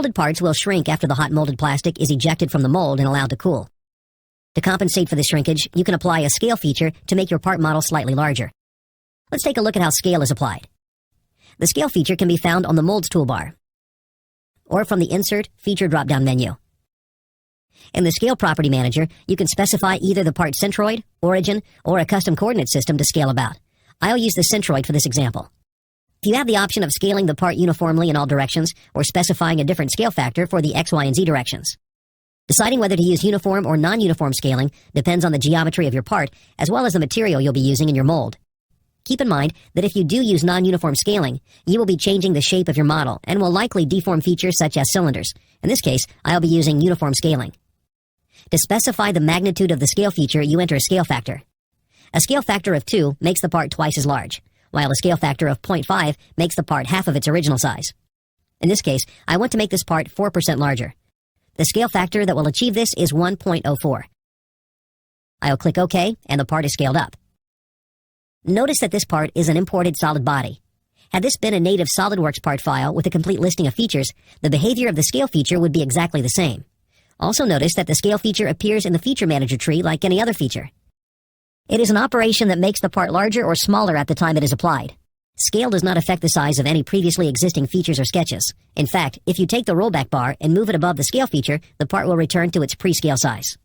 molded parts will shrink after the hot molded plastic is ejected from the mold and allowed to cool. To compensate for the shrinkage, you can apply a scale feature to make your part model slightly larger. Let's take a look at how scale is applied. The scale feature can be found on the Molds toolbar, or from the Insert Feature drop-down menu. In the Scale Property Manager, you can specify either the part centroid, origin, or a custom coordinate system to scale about. I'll use the centroid for this example. You have the option of scaling the part uniformly in all directions or specifying a different scale factor for the X, Y, and Z directions. Deciding whether to use uniform or non-uniform scaling depends on the geometry of your part as well as the material you'll be using in your mold. Keep in mind that if you do use non-uniform scaling, you will be changing the shape of your model and will likely deform features such as cylinders. In this case, I'll be using uniform scaling. To specify the magnitude of the scale feature, you enter a scale factor. A scale factor of 2 makes the part twice as large, while a scale factor of 0.5 makes the part half of its original size. In this case, I want to make this part 4% larger. The scale factor that will achieve this is 1.04. I'll click OK, and the part is scaled up. Notice that this part is an imported solid body. Had this been a native SOLIDWORKS part file with a complete listing of features, the behavior of the scale feature would be exactly the same. Also notice that the scale feature appears in the Feature Manager tree like any other feature. It is an operation that makes the part larger or smaller at the time it is applied. Scale does not affect the size of any previously existing features or sketches. In fact, if you take the rollback bar and move it above the scale feature, the part will return to its pre-scale size.